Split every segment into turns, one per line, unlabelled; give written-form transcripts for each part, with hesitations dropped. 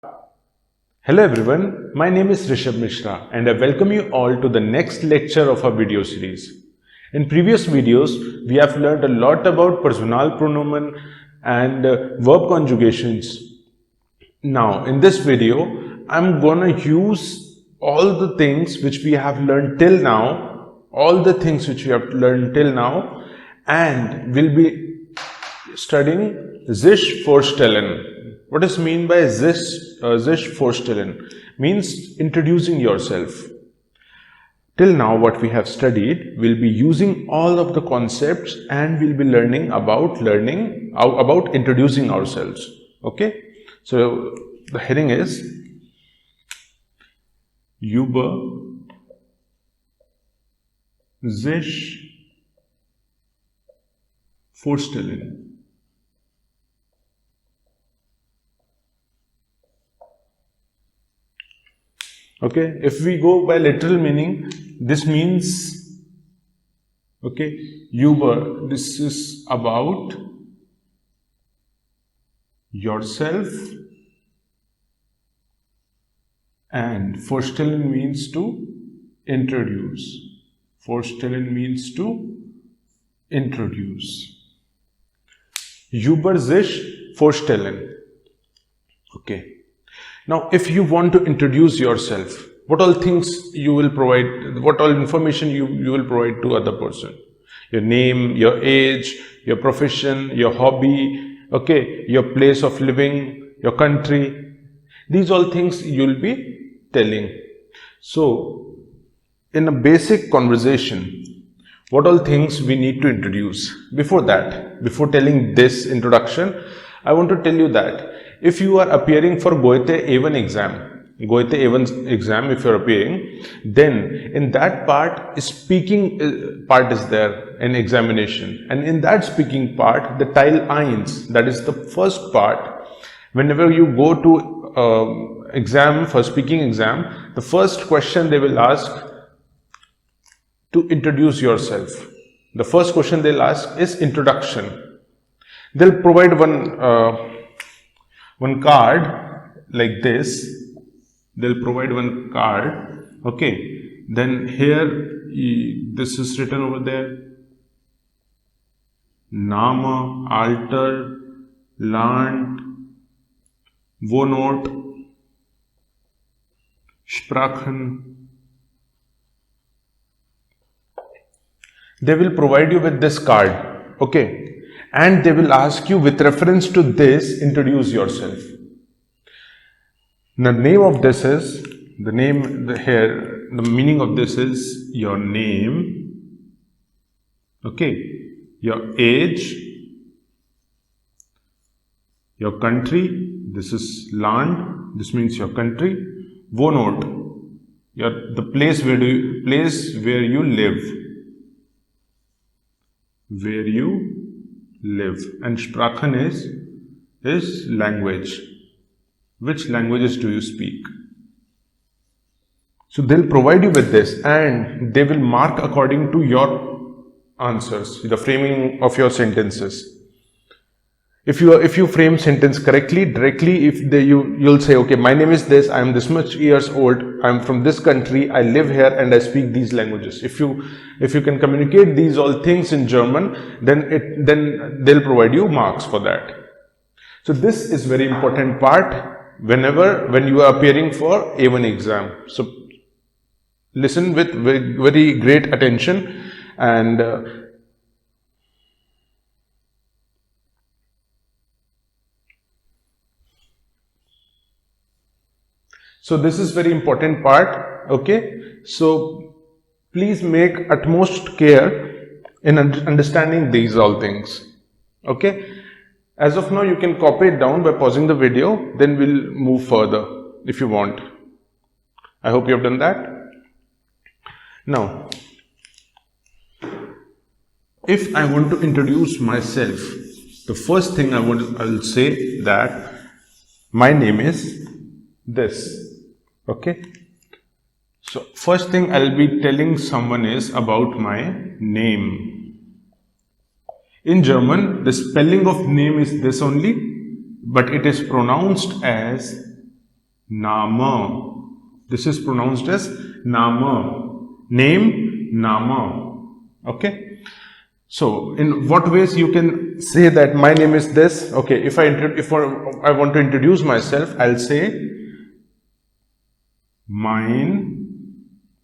Hello everyone, my name is Rishabh Mishra and I welcome you all to the next lecture of our video series. In previous videos, we have learned a lot about personal pronoun and verb conjugations. Now, in this video, I'm gonna use all the things which we have learned till now, and we'll be studying sich vorstellen. What is mean by sich vorstellen? Means introducing yourself. Till now what we have studied, we'll be using all of the concepts and we'll be learning about introducing ourselves. Okay? So the heading is über sich vorstellen. Okay, if we go by literal meaning, this means, okay, über, this is about yourself, and vorstellen means to introduce. Vorstellen means to introduce. Über sich vorstellen. Okay. Now, if you want to introduce yourself, what all things you will provide, what all information you will provide to other person? Your name, your age, your profession, your hobby, okay, your place of living, your country. These all things you will be telling. So, in a basic conversation, what all things we need to introduce? Before that, before telling this introduction, I want to tell you that if you are appearing for Goethe A1 exam, if you are appearing, then in that part, speaking part is there in examination. And in that speaking part, the Teil 1, that is the first part, whenever you go to exam, for speaking exam, the first question they will ask to introduce yourself. The first question they'll ask is introduction. They'll provide one card like this. They'll provide one card. Okay. Then here, this is written over there. Name, Alter, Land, Wohnort, Sprachen. They will provide you with this card. Okay. And they will ask you, with reference to this, introduce yourself. The name of this is, the meaning of this is your name, okay, your age, your country, this is Land, this means your country, Wohnort, the place where you live, and Sprachen is language. Which languages do you speak? So they'll provide you with this and they will mark according to your answers, the framing of your sentences. If you frame sentence correctly, directly, you'll say, okay, my name is this, I am this much years old, I am from this country, I live here and I speak these languages. If you can communicate these all things in German, then they'll provide you marks for that. So this is very important part when you are appearing for A1 exam. So listen with very great attention and so this is very important part, okay? So please make utmost care in understanding these all things, okay? As of now, you can copy it down by pausing the video, then we'll move further if you want. I hope you have done that. Now, if I want to introduce myself, the first thing I'll say that my name is this. Okay. So first thing I'll be telling someone is about my name. In German, the spelling of name is this only, but it is pronounced as Nama. This is pronounced as Nama. Name, Nama. Okay. So, in what ways you can say that my name is this? Okay, if I want to introduce myself, I'll say mein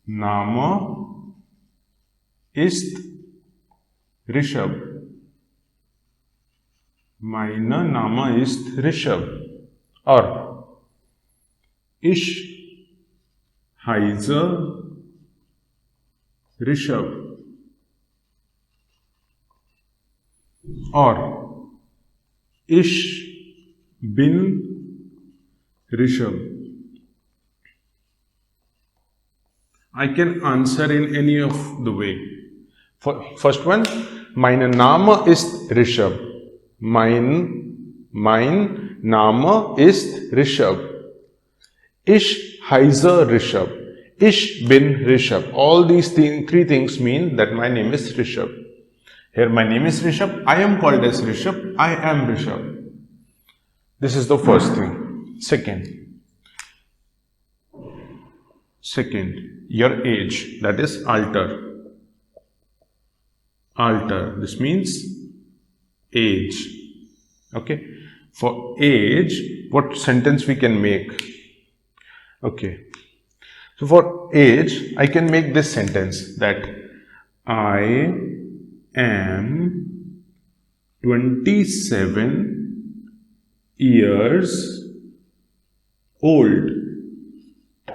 Name ist Rishabh. Mein Name ist Rishabh. Or ich heiße Rishabh. Or ich bin Rishabh. I can answer in any of the way. First one, mein Name ist Rishabh. Mein Name ist Rishabh. Ich heiße Rishabh. Ich bin Rishabh. All these three things mean that my name is Rishabh. Here my name is Rishabh. I am called as Rishabh. I am Rishabh. This is the first thing. Second, your age, that is alter. Alter, this means age. Okay. For age, what sentence we can make? Okay. So for age, I can make this sentence that I am 27 years old.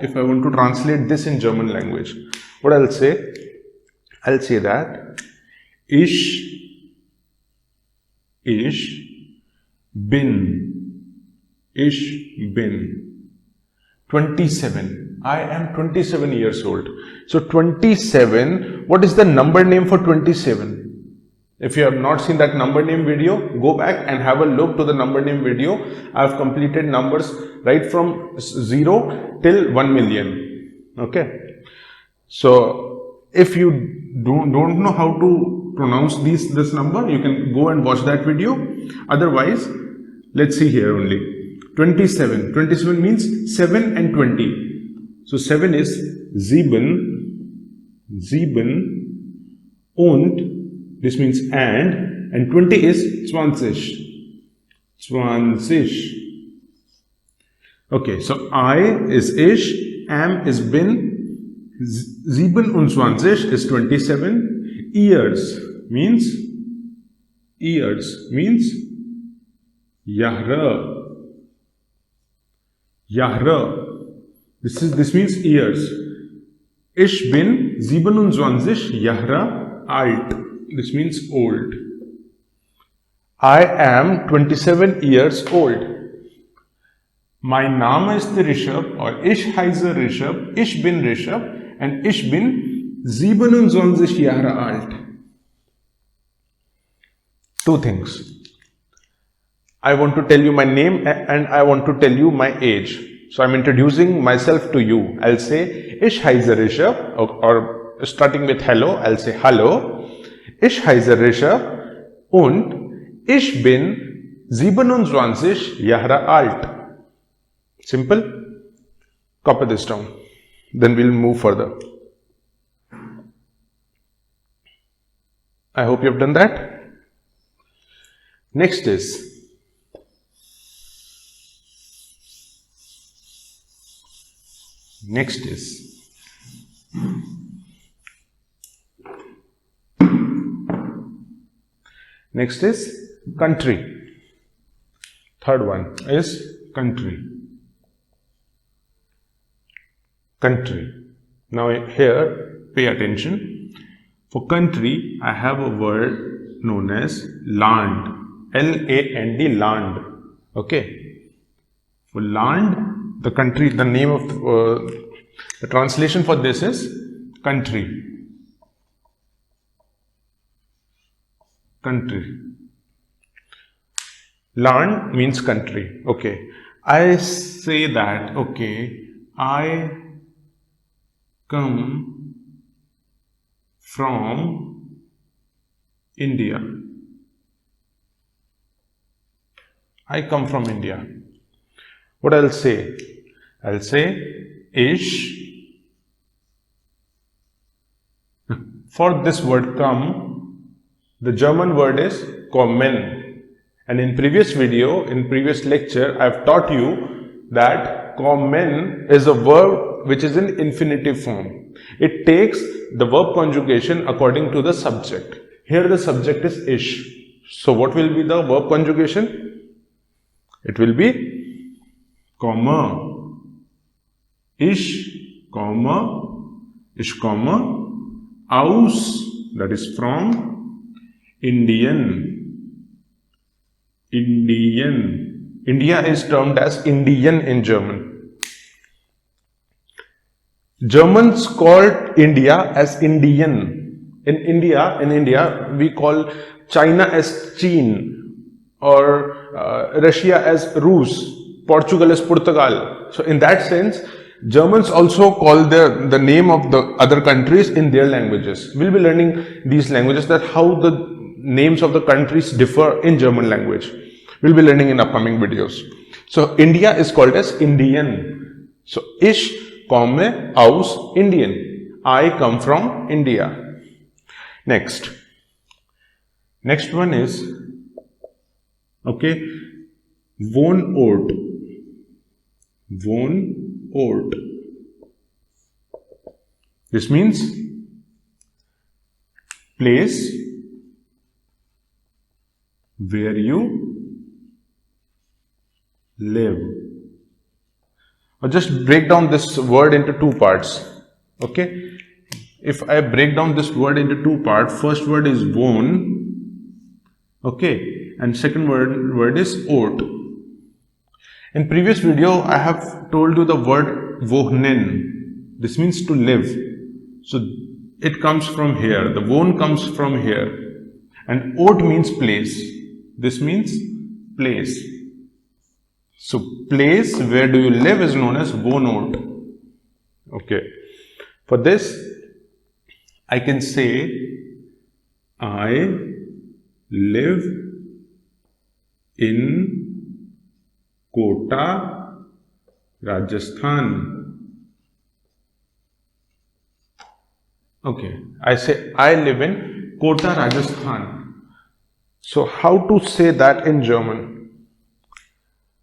If I want to translate this in German language, what I'll say? I'll say that Ich bin 27. I am 27 years old. So 27, what is the number name for 27? If you have not seen that number name video, go back and have a look to the number name video. I have completed numbers right from 0 till 1 million. Okay. So if you don't know how to pronounce this number, you can go and watch that video. Otherwise, let's see here only. 27. 27 means 7 and 20. So 7 is sieben und, this means and 20 is 20. Okay, so I is ich, am is bin, 27 is 27, years means Jahre. This means years. Ich bin 27 Jahre alt. This means old. I am 27 years old. Mein Name ist Rishabh or ich heiße Rishabh. Ich bin Rishabh and ich bin 27 Jahre alt. Two things. I want to tell you my name and I want to tell you my age. So I'm introducing myself to you. I'll say Ich heiße Rishabh or starting with hello, I'll say hallo. Ich heiße Rishabh und ich bin 27 Jahre alt. Simple. Copy this down. Then we'll move further. I hope you have done that. Next is country. Third one is country. Now here, pay attention. For country, I have a word known as land. L-A-N-D, land. Okay. For land, the country, the name of the translation for this is country. Land means country. Okay. I say that, okay, I come from India. I come from India. What I'll say? I'll say ich. For this word come, the German word is kommen. And in previous video, in previous lecture, I've taught you that kommen is a verb which is in infinitive form. It takes the verb conjugation according to the subject. Here the subject is ich. So what will be the verb conjugation? It will be komme, ich, aus, that is from, Indian. India is termed as Indian in German. Germans called India as Indian. In India, we call China as Chin, or Russia as Rus, Portugal as Portugal. So in that sense, Germans also call the name of the other countries in their languages. We'll be learning these languages, that how the names of the countries differ in German language. We'll be learning in upcoming videos. So India is called as Indian. So ich komme aus Indien. I come from India. Next one is, okay, Wohnort. This means place where you live. I'll just break down this word into two parts. Okay, if I break down this word into two parts, first word is wohn, okay, and second word is ort. In previous video, I have told you the word wohnen. This means to live. So it comes from here. The wohn comes from here. And ort means place. This means place. So place where do you live is known as Wohnort. Okay. For this, I can say I live in Kota, Rajasthan. Okay, I say I live in Kota, Rajasthan. So how to say that in German?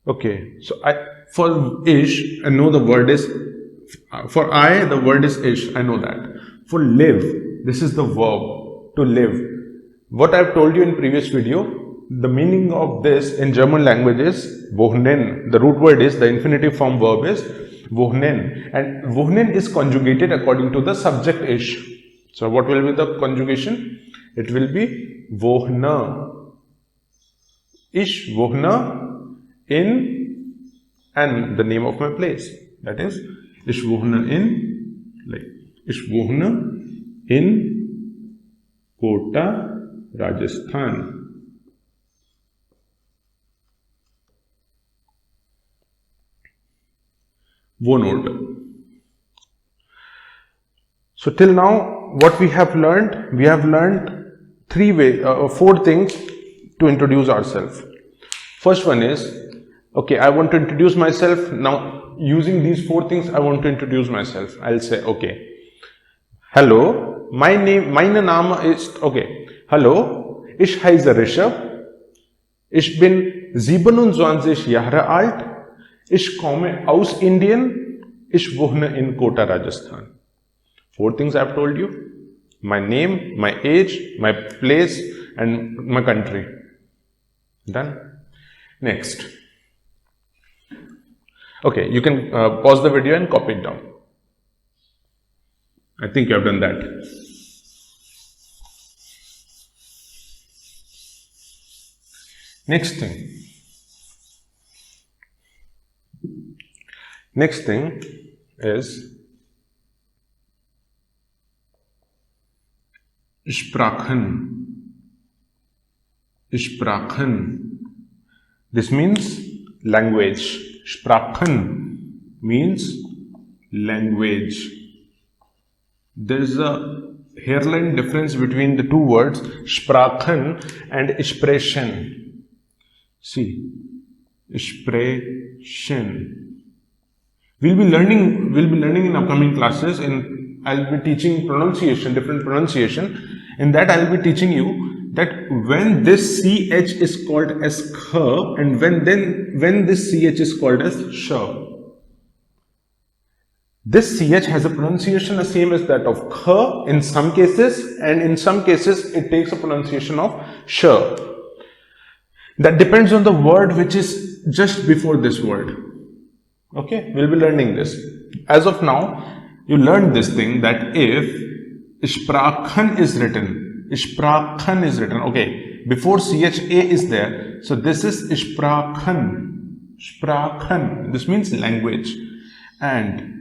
Okay, so for ich, I know the word is, for I, the word is ich, I know that. For live, this is the verb, to live. What I've told you in previous video, the meaning of this in German language is wohnen. The root word is, the infinitive form verb is wohnen. And wohnen is conjugated according to the subject ich. So what will be the conjugation? It will be wohne. Ich wohne in, and the name of my place. That is, ich wohne in, like, ich wohne in Kota, Rajasthan. Wohnort. So till now, what we have learned? We have learned four things to introduce ourselves. First one is, okay, I want to introduce myself. Now, using these four things, I want to introduce myself. I'll say, okay, hello, mein Name ist, okay, hallo, ich heiße Rishabh, ich bin 27 Jahre alt, ich komme aus Indien, ich wohne in Kota, Rajasthan. Four things I've told you. My name, my age, my place, and my country. Done? Next. Okay, you can pause the video and copy it down. I think you have done that. Next thing is Sprachen. This means language. Sprachen means language. There is a hairline difference between the two words Sprachen and Expression. See, Expression. We'll be learning in upcoming classes. I'll be teaching pronunciation, different pronunciation. In that, I'll be teaching you that when this ch is called as kh, and when this ch is called as sh. This ch has a pronunciation the same as that of kh in some cases, and in some cases it takes a pronunciation of sh. That depends on the word which is just before this word. Okay, we'll be learning this. As of now, you learned this thing that if Sprachen is written, okay, before CHA is there, so this is Sprachen, this means language. And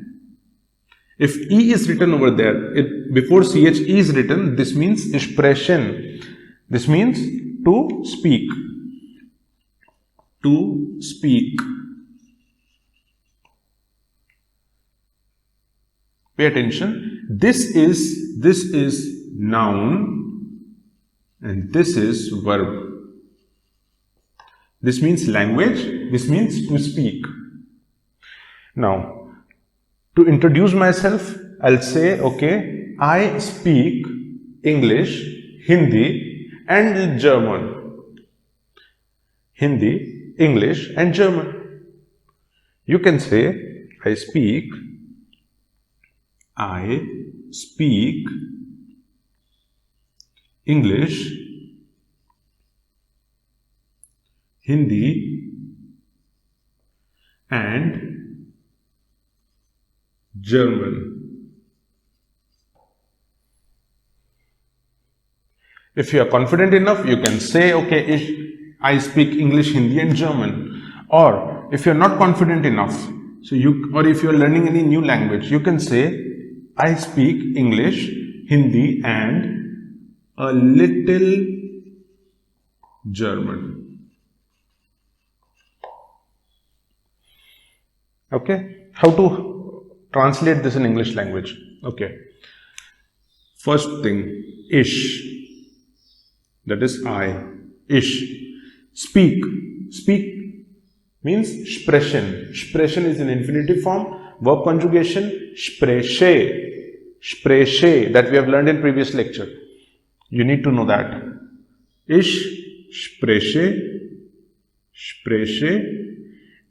if E is written over there, before CHE is written, this means Sprechen, this means to speak, to speak. Pay attention. This is noun and this is verb. This means language. This means to speak. Now, to introduce myself, I'll say, okay, I speak English, Hindi and German. Hindi, English and German. You can say, I speak English, Hindi and German. If you are confident enough, you can say, okay, I speak English, Hindi and German. Or if you are not confident enough, or if you are learning any new language, you can say, I speak English, Hindi and a little German. Okay, how to translate this in English language? Okay, first thing, ish, that is I, ish. Speak means Sprechen. Sprechen is an infinitive form. Verb conjugation, spreche, that we have learned in previous lecture. You need to know that. Ich spreche,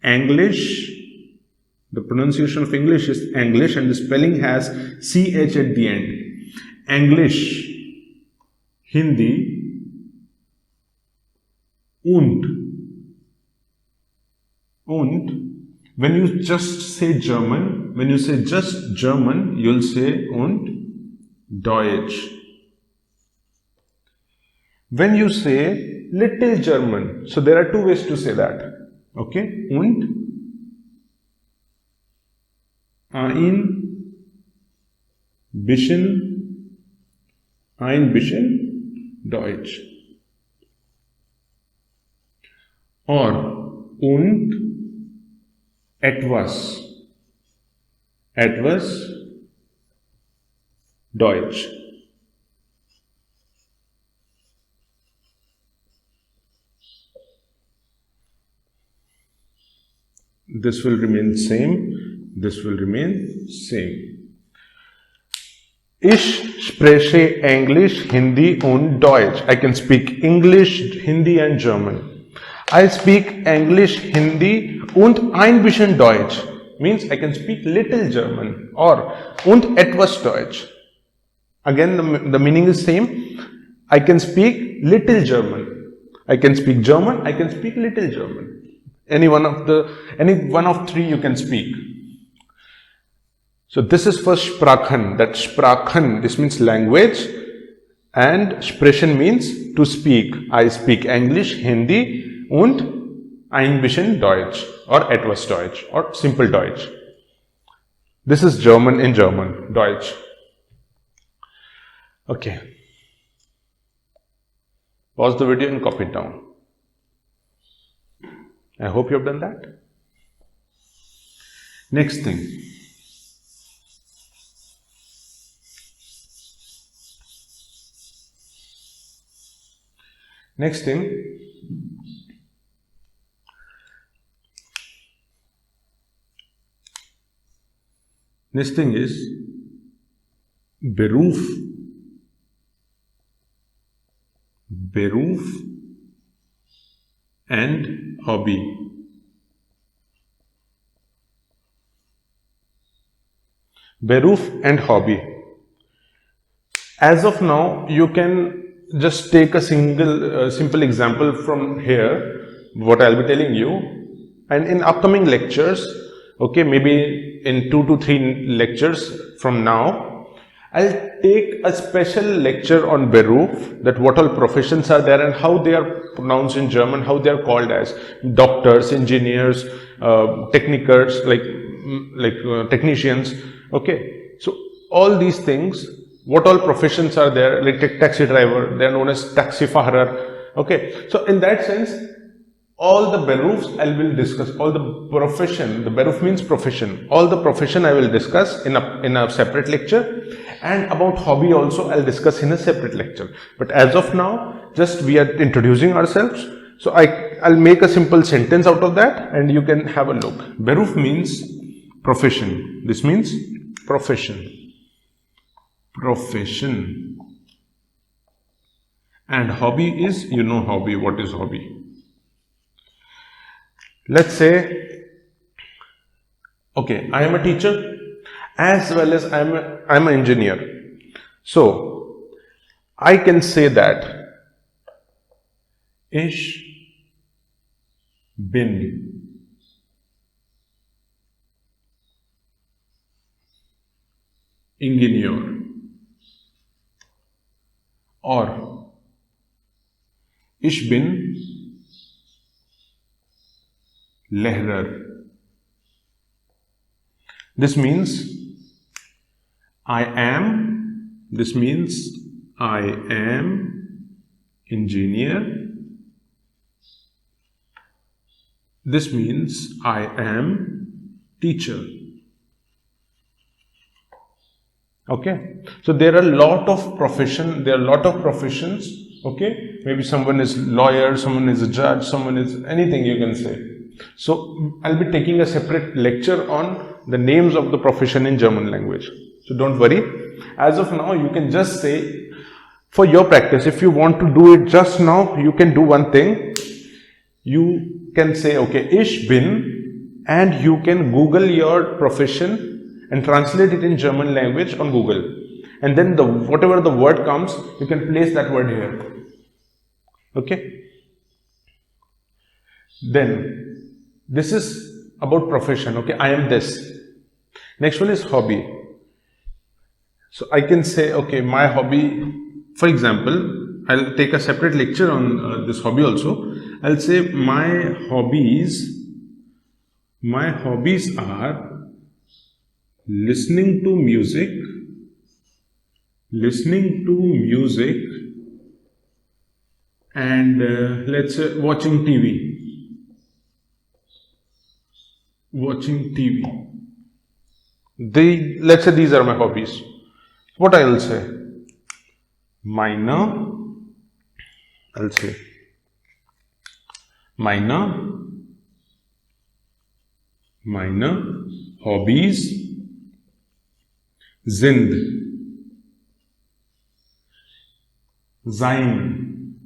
English. The pronunciation of English is English and the spelling has CH at the end. English, Hindi, und. When you just say German, you'll say und Deutsch. When you say little German, so there are two ways to say that. Okay, und ein bisschen Deutsch. Or und etwas Deutsch. This will remain same. This will remain same. Ich spreche English, Hindi und Deutsch. I can speak English, Hindi and German. I speak English, Hindi und ein bisschen Deutsch. Means I can speak little German or und etwas Deutsch. Again, the meaning is same. I can speak little German. I can speak German. I can speak little German. Any one of three you can speak. So this is for Sprachen. That Sprachen, this means language, and Sprechen means to speak. I speak English, Hindi und ein bisschen Deutsch or etwas Deutsch or simple Deutsch. This is German in German, Deutsch. Okay. Pause the video and copy it down. I hope you have done that. Next thing. Next thing is beruf. Beruf and hobby. Beruf and hobby. As of now, you can just take a simple example from here, what I'll be telling you, and in upcoming lectures, okay, maybe in 2 to 3 lectures from now, I'll take a special lecture on Beruf, that what all professions are there and how they are pronounced in German, how they are called as doctors, engineers, technikers, technicians. Okay, so all these things, what all professions are there, like taxi driver, they are known as taxifahrer. Okay, so in that sense, all the berufs I will discuss, all the profession, the beruf means profession, all the profession I will discuss in a separate lecture, and about hobby also I'll discuss in a separate lecture. But as of now, just we are introducing ourselves, so I'll make a simple sentence out of that and you can have a look. Beruf means profession. This means profession. Profession. And hobby is, you know hobby, what is hobby? Let's say, okay, I am a teacher as well as I'm an engineer. So, I can say that Ich bin Ingenieur or Ich bin Lehrer. This means I am, this means I am engineer. This means I am teacher. Okay, so there are a lot of professions. Okay, maybe someone is lawyer, someone is a judge, someone is anything you can say. So I'll be taking a separate lecture on the names of the profession in German language. So don't worry. As of now, you can just say, for your practice, if you want to do it just now, you can do one thing. You can say, okay, Ich bin, and you can Google your profession and translate it in German language on Google. And then whatever the word comes, you can place that word here. Okay. Then this is about profession. Okay, I am this. Next one is hobby. So I can say, okay, my hobby, for example, I'll take a separate lecture on this hobby also. I'll say my hobbies are listening to music and let's say watching TV. Let's say these are my hobbies. What I will say? I'll say meine Hobbys sind sein.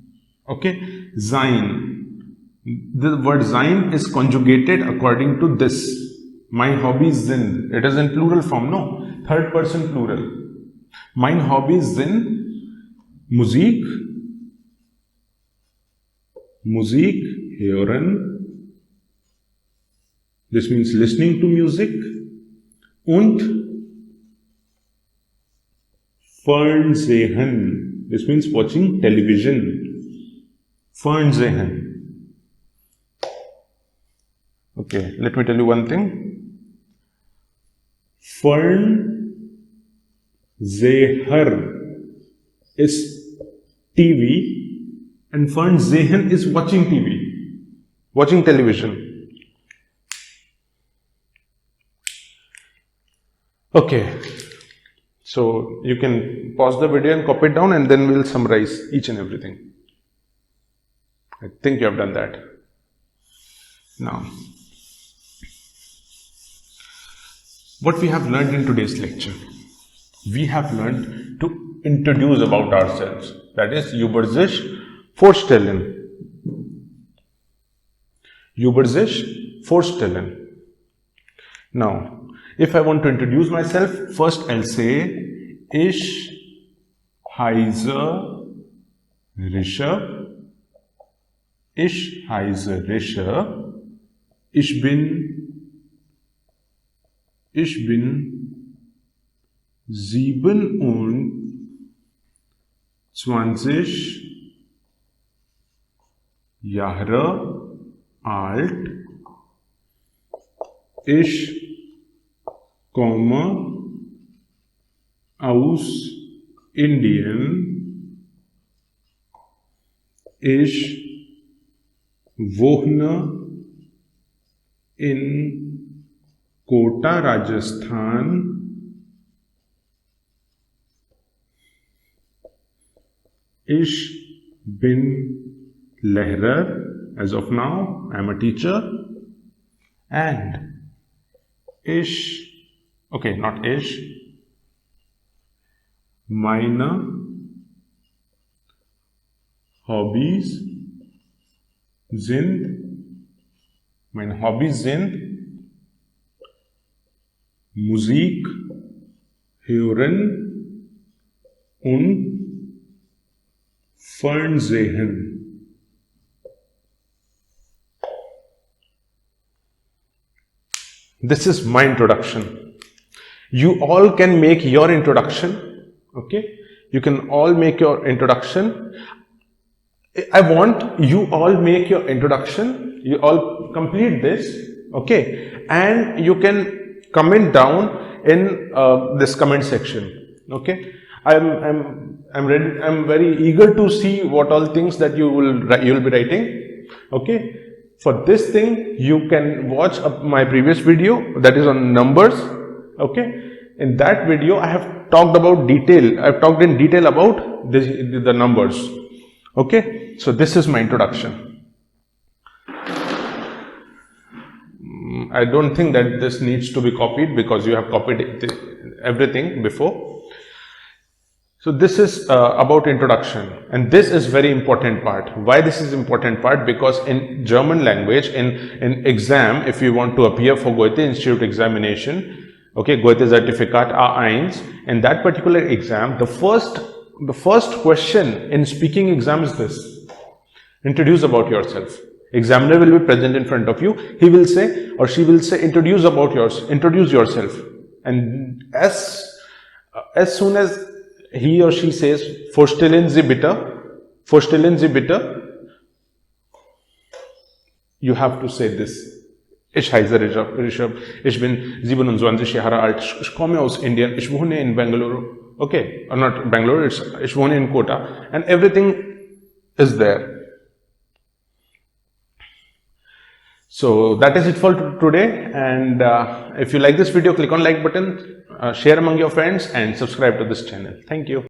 Okay, sein. The word sein is conjugated according to this. My hobbies sind. It is in plural form, no? Third person plural. Mein Hobbys sind Musik hören. This means listening to music. Und Fernsehen. This means watching television. Fernsehen. Okay, let me tell you one thing. Fernseher is TV and Fernsehen is watching TV, watching television. Okay, so you can pause the video and copy it down and then we'll summarize each and everything. I think you have done that. Now, What we have learned in today's lecture? We have learned to introduce about ourselves. That is, über sich vorstellen. Über sich vorstellen. Now, if I want to introduce myself, first I'll say, ich heiße Rishabh. Ich heiße Rishabh. Ich bin 27 Jahre alt. Ich komme aus Indien. Ich wohne in Kota, Rajasthan. Ich bin Lehrer. As of now, I am a teacher. And meine Hobbys sind Musik hören und Fernsehen. This is my introduction. You all can make your introduction. Okay? You can all make your introduction. I want you all make your introduction. You all complete this. Okay? And you can comment down in this comment section. Okay? I'm ready. I'm very eager to see what all things that you will be writing. Okay? For this thing, you can watch my previous video that is on numbers. Okay, in that video, I have talked about detail. I've talked in detail about the numbers. Okay, so this is my introduction. I don't think that this needs to be copied because you have copied everything before. So this is about introduction, and this is very important part. Why this is important part? Because in German language, in exam, if you want to appear for Goethe Institute examination, okay, Goethe Zertifikat A1, in that particular exam, the first question in speaking exam is this: introduce about yourself. Examiner will be present in front of you. He will say or she will say, introduce yourself. And as soon as he or she says, vorstellen Sie bitte, you have to say this. Ich heiße Rishabh, ich bin 27 Jahre alt, ich komme aus Indien, ich wohne in Bangalore. Okay, or not Bangalore, ich wohne in Kota, and everything is there. So that is it for today, and if you like this video, click on like button, share among your friends and subscribe to this channel. Thank you.